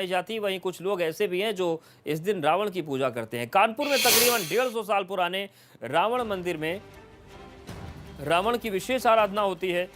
जाती है, वहीं कुछ लोग ऐसे भी हैं जो इस दिन रावण की पूजा करते हैं। कानपुर में तकरीबन 150 साल पुराने रावण मंदिर में रावण की विशेष आराधना होती है।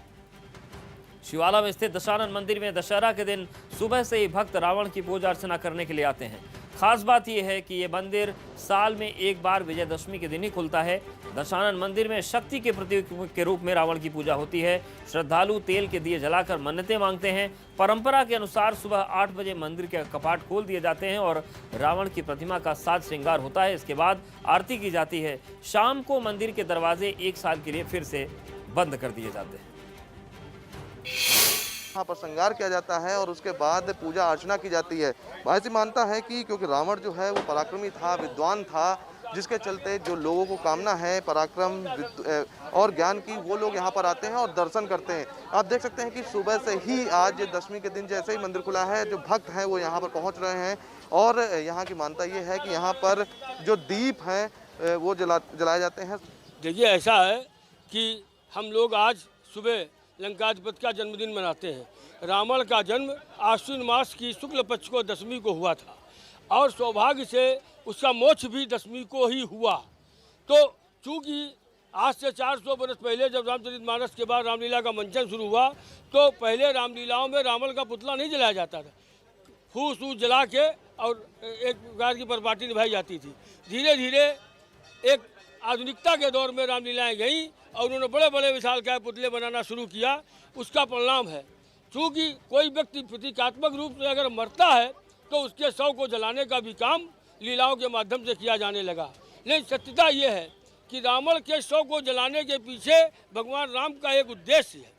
शिवाला में स्थित दशानन मंदिर में दशहरा के दिन सुबह से ही भक्त रावण की पूजा अर्चना करने के लिए आते हैं। खास बात यह है कि यह मंदिर साल में एक बार विजयदशमी के दिन ही खुलता है। दशानन मंदिर में शक्ति के प्रतीक के रूप में रावण की पूजा होती है। श्रद्धालु तेल के दिए जलाकर मन्नतें मांगते हैं। परंपरा के अनुसार सुबह 8 बजे मंदिर के कपाट खोल दिए जाते हैं और रावण की प्रतिमा का साज श्रृंगार होता है। इसके बाद आरती की जाती है। शाम को मंदिर के दरवाजे 1 साल के लिए फिर से बंद कर दिए जाते हैं। यहाँ पर श्रृंगार किया जाता है और उसके बाद पूजा अर्चना की जाती है। महर्षि मानता है कि क्योंकि रावण जो है वो पराक्रमी था, विद्वान था, जिसके चलते जो लोगों को कामना है पराक्रम और ज्ञान की, वो लोग यहाँ पर आते हैं और दर्शन करते हैं। आप देख सकते हैं कि सुबह से ही आज दशमी के दिन जैसे ही मंदिर खुला है, जो भक्त हैं वो यहाँ पर पहुँच रहे हैं और यहाँ की मान्यता ये है कि यहाँ पर जो दीप हैं वो जलाए जाते हैं। देखिए, ऐसा है कि हम लोग आज सुबह लंकाधिपति का जन्मदिन मनाते हैं। रावण का जन्म आश्विन मास की शुक्ल पक्ष को दशमी को हुआ था और सौभाग्य से उसका मोक्ष भी दशमी को ही हुआ। तो चूँकि आज से 400 वर्ष पहले जब रामचरितमानस के बाद रामलीला का मंचन शुरू हुआ तो पहले रामलीलाओं में रावण का पुतला नहीं जलाया जाता था। फूस वूस जला के और एक प्रकार की परिपाटी निभाई जाती थी। धीरे धीरे एक आधुनिकता के दौर में रामलीलाएँ गईं और उन्होंने बड़े बड़े विशालकाय पुतले बनाना शुरू किया। उसका परिणाम है, चूँकि कोई व्यक्ति प्रतीकात्मक रूप से अगर मरता है तो उसके शव को जलाने का भी काम लीलाओं के माध्यम से किया जाने लगा। लेकिन सत्यता ये है कि रावण के शव को जलाने के पीछे भगवान राम का एक उद्देश्य है।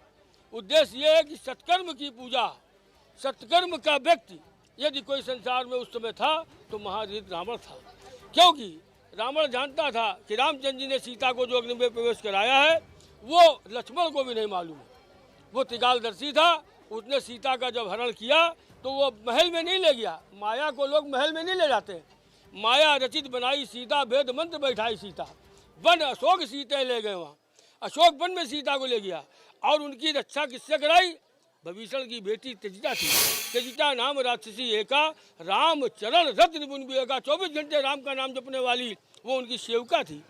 उद्देश्य ये है कि सत्कर्म की पूजा, सत्कर्म का व्यक्ति यदि कोई संसार में उस समय था तो महावीर रावण था। क्योंकि रावण जानता था कि रामचंद्र जी ने सीता को जो अग्नि में प्रवेश कराया है वो लक्ष्मण को भी नहीं मालूम है। वो त्रिकालदर्शी था। उसने सीता का जब हरण किया तो वो महल में नहीं ले गया। माया को लोग महल में नहीं ले जाते। माया रचित बनाई सीता, वेद मंत्र बैठाई सीता। वन अशोक सीते ले गए, वहाँ अशोक वन में सीता को ले गया और उनकी रक्षा किससे कराई? भविष्ण की बेटी तेजिता थी। तेजिता नाम राक्षसी एका, राम चरण रत्न बुन विवेका। 24 घंटे राम का नाम जपने वाली वो उनकी सेविका थी।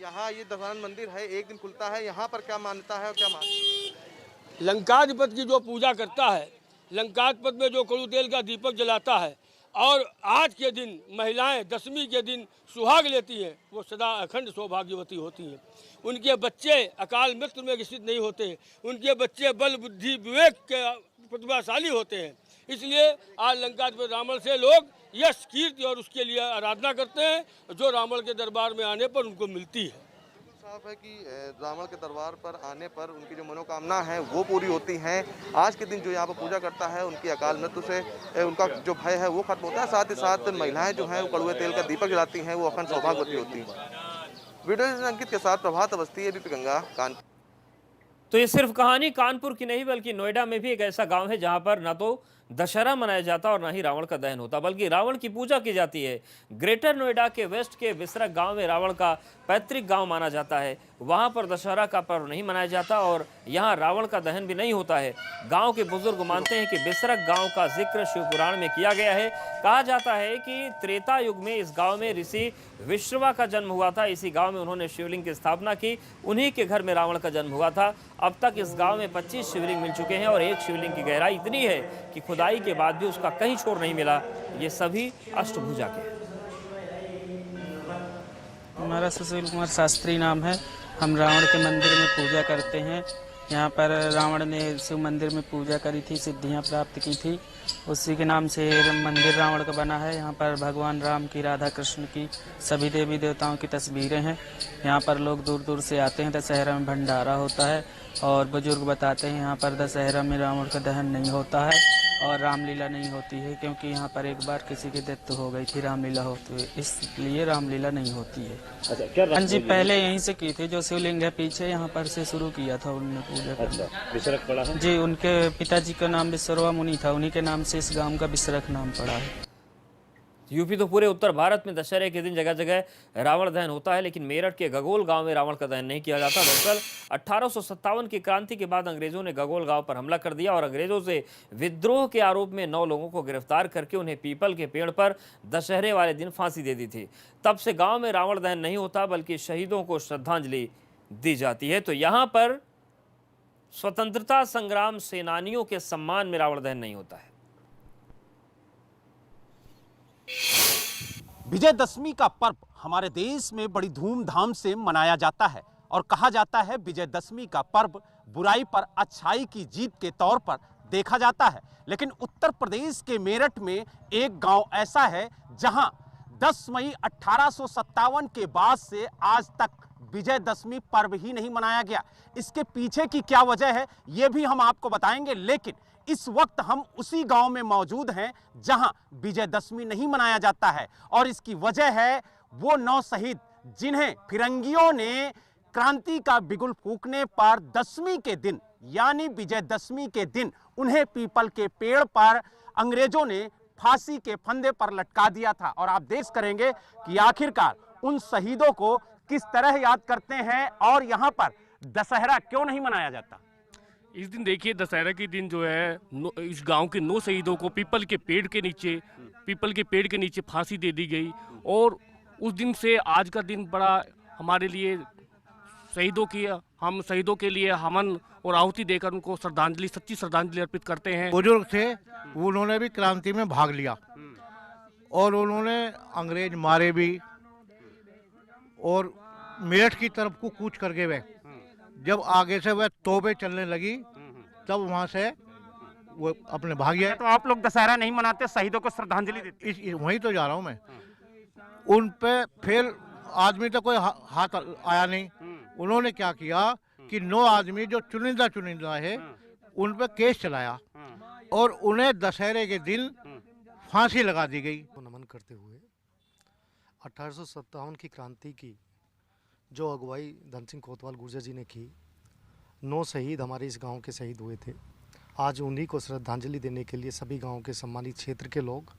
यहाँ ये दशानन मंदिर है, एक दिन खुलता है। यहाँ पर क्या मान्यता है और क्या मान्यता? लंकाधिपति की जो पूजा करता है, लंकाधिपति में जो कड़ू तेल का दीपक जलाता है और आज के दिन महिलाएं दशमी के दिन सुहाग लेती हैं, वो सदा अखंड सौभाग्यवती होती हैं। उनके बच्चे अकाल मृत्यु में ग्रसित नहीं होते। उनके बच्चे बल बुद्धि विवेक के प्रतिभाशाली होते हैं। इसलिए आज लंकाधिपति रावण से लोग यश कीर्ति और उसके लिए आराधना करते हैं जो रावण के दरबार में आने पर उनको मिलती है। साफ है कि रावण के दरबार पर आने पर उनकी जो मनोकामना है वो पूरी होती हैं। आज के दिन जो यहाँ पर पूजा करता है उनकी अकाल मृत्यु से उनका जो भय है वो खत्म होता है। साथ ही साथ महिलाएं जो हैं वो कड़वे तेल का दीपक जलाती हैं, वो अखंड सौभाग्यवती होती हैं। वीडियो अंकित के साथ प्रभात अवस्थी, एबीपी गंगा, कानपुर। तो ये सिर्फ कहानी कानपुर की नहीं बल्कि नोएडा में भी एक ऐसा गांव है जहां पर न तो दशहरा मनाया जाता और न ही रावण का दहन होता बल्कि रावण की पूजा की जाती है। ग्रेटर नोएडा के वेस्ट के बिसरक गांव में रावण का पैतृक गांव माना जाता है। वहां पर दशहरा का पर्व नहीं मनाया जाता और यहां रावण का दहन भी नहीं होता है। गांव के बुजुर्ग मानते हैं कि बिसरक गांव का जिक्र शिव पुराण में किया गया है। कहा जाता है कि त्रेता युग में इस गांव में ऋषि विश्रवा का जन्म हुआ था। इसी गांव में उन्होंने शिवलिंग की स्थापना की। उन्हीं के घर में रावण का जन्म हुआ था। अब तक इस गांव में 25 शिवलिंग मिल चुके हैं और एक शिवलिंग की गहराई इतनी है कि खुदाई के बाद भी उसका कहीं छोर नहीं मिला। ये सभी अष्टभुजा के। हमारा सुशील कुमार शास्त्री नाम है। हम रावण के मंदिर में पूजा करते हैं। यहाँ पर रावण ने शिव मंदिर में पूजा करी थी, सिद्धियाँ प्राप्त की थी, उसी के नाम से मंदिर रावण का बना है। यहाँ पर भगवान राम की, राधा कृष्ण की, सभी देवी देवताओं की तस्वीरें हैं। यहाँ पर लोग दूर दूर से आते हैं। दशहरा में भंडारा होता है और बुजुर्ग बताते हैं यहाँ पर दशहरा में रावण का दहन नहीं होता है और रामलीला नहीं होती है, क्योंकि यहाँ पर एक बार किसी की डेथ हो गई थी रामलीला होते हुए, इसलिए रामलीला नहीं होती है। अच्छा, क्या हाँ जी, पहले यहीं से की थी। जो शिवलिंग है पीछे, यहाँ पर से शुरू किया था उन्होंने पूजा करना। अच्छा, बिसरक पड़ा है जी, उनके पिताजी का नाम विश्रवा मुनि था, उन्हीं के नाम से इस गांव का बिसरक नाम पड़ा है। यूपी तो पूरे उत्तर भारत में दशहरे के दिन जगह जगह रावण दहन होता है, लेकिन मेरठ के गगोल गांव में रावण का दहन नहीं किया जाता। दरअसल 1857 की क्रांति के बाद अंग्रेजों ने गगोल गांव पर हमला कर दिया और अंग्रेजों से विद्रोह के आरोप में 9 लोगों को गिरफ्तार करके उन्हें पीपल के पेड़ पर दशहरे वाले दिन फांसी दे दी थी। तब से गांव में रावण दहन नहीं होता, बल्कि शहीदों को श्रद्धांजलि दी जाती है। तो यहाँ पर स्वतंत्रता संग्राम सेनानियों के सम्मान में रावण दहन नहीं होता है। विजयदशमी का पर्व हमारे देश में बड़ी धूमधाम से मनाया जाता है और कहा जाता है विजयदशमी का पर्व बुराई पर अच्छाई की जीत के तौर पर देखा जाता है। लेकिन उत्तर प्रदेश के मेरठ में एक गांव ऐसा है जहां 10 मई 1857 के बाद से आज तक विजयदशमी पर्व ही नहीं मनाया गया। इसके पीछे की क्या वजह है ये भी हम आपको बताएंगे, लेकिन इस वक्त हम उसी गांव में मौजूद हैं जहां विजयदशमी नहीं मनाया जाता है और इसकी वजह है वो 9 शहीद जिन्हें फिरंगियों ने क्रांति का बिगुल फूंकने पर दशमी के दिन यानी विजयदशमी के दिन उन्हें पीपल के पेड़ पर अंग्रेजों ने फांसी के फंदे पर लटका दिया था। और आप देख करेंगे कि आखिरकार उन शहीदों को किस तरह याद करते हैं और यहाँ पर दशहरा क्यों नहीं मनाया जाता। इस दिन देखिए दशहरा के दिन जो है इस गांव के 9 शहीदों को पीपल के पेड़ के नीचे फांसी दे दी गई और उस दिन से आज का दिन बड़ा हमारे लिए हम शहीदों के लिए हवन और आहुति देकर उनको सच्ची श्रद्धांजलि अर्पित करते हैं। बुजुर्ग थे, उन्होंने भी क्रांति में भाग लिया और उन्होंने अंग्रेज मारे भी और मेरठ की तरफ को कूच कर गए। जब आगे से वह तोबे चलने लगी तब वहां से वो अपने भाग गए। तो आप लोग दशहरा नहीं मनाते, शहीदों को श्रद्धांजलि देते? वहीं तो जा रहा हूं मैं। उन पे फिर आदमी तो कोई हाथ आया नहीं। उन्होंने क्या किया कि 9 आदमी जो चुनिंदा है उन पे केस चलाया और उन्हें दशहरे के दिन फांसी लगा दी गई। नमन करते हुए 1857 की क्रांति की जो अगुवाई धन सिंह कोतवाल गुर्जर जी ने की, 9 शहीद हमारे इस गांव के शहीद हुए थे। आज उन्हीं को श्रद्धांजलि देने के लिए सभी गांव के सम्मानित क्षेत्र के लोग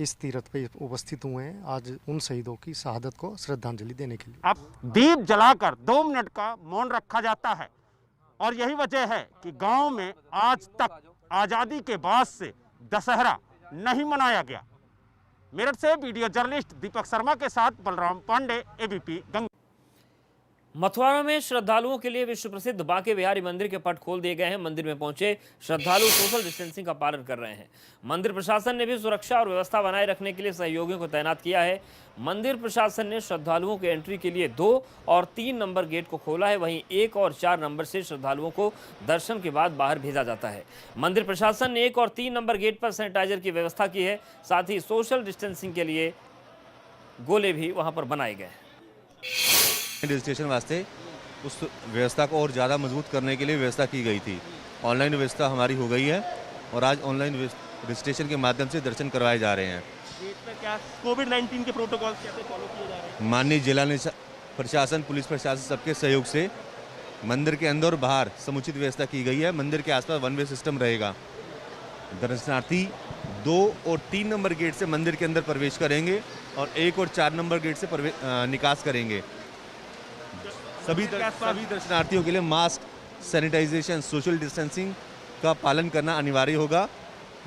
इस तीर्थ पे उपस्थित हुए हैं। आज उन शहीदों की शहादत को श्रद्धांजलि देने के लिए अब दीप जलाकर 2 मिनट का मौन रखा जाता है और यही वजह है कि गांव में आज तक आज़ादी के बाद से दशहरा नहीं मनाया गया। मेरठ से वीडियो जर्नलिस्ट दीपक शर्मा के साथ बलराम पांडे, एबीपी गंगा। मथुरा में श्रद्धालुओं के लिए विश्व प्रसिद्ध बांके बिहारी मंदिर के पट खोल दिए गए हैं। मंदिर में पहुंचे श्रद्धालु सोशल डिस्टेंसिंग का पालन कर रहे हैं। मंदिर प्रशासन ने भी सुरक्षा और व्यवस्था बनाए रखने के लिए सहयोगियों को तैनात किया है। मंदिर प्रशासन ने श्रद्धालुओं के एंट्री के लिए 2 और 3 नंबर गेट को खोला है, वहीं 1 और 4 नंबर से श्रद्धालुओं को दर्शन के बाद बाहर भेजा जाता है। मंदिर प्रशासन ने 1 और 3 नंबर गेट पर सैनिटाइजर की व्यवस्था की है, साथ ही सोशल डिस्टेंसिंग के लिए गोले भी वहां पर बनाए गए हैं। रजिस्ट्रेशन वास्ते उस व्यवस्था को और ज़्यादा मजबूत करने के लिए व्यवस्था की गई थी। ऑनलाइन व्यवस्था हमारी हो गई है और आज ऑनलाइन रजिस्ट्रेशन के माध्यम से दर्शन करवाए जा रहे हैं। क्या कोविड-19 के प्रोटोकॉल कैसे फॉलो किए जा रहे हैं? माननीय जिला प्रशासन, पुलिस प्रशासन सबके सहयोग से मंदिर के अंदर और बाहर समुचित व्यवस्था की गई है। मंदिर के आसपास 1 वे सिस्टम रहेगा। दर्शनार्थी 2 और 3 नंबर गेट से मंदिर के अंदर प्रवेश करेंगे और 1 और 4 नंबर गेट से निकास करेंगे। सभी दर्शनार्थियों के लिए मास्क, सैनिटाइजेशन, सोशल डिस्टेंसिंग का पालन करना अनिवार्य होगा।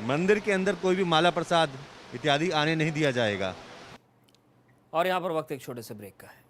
मंदिर के अंदर कोई भी माला प्रसाद इत्यादि आने नहीं दिया जाएगा। और यहाँ पर वक्त एक छोटे से ब्रेक का है।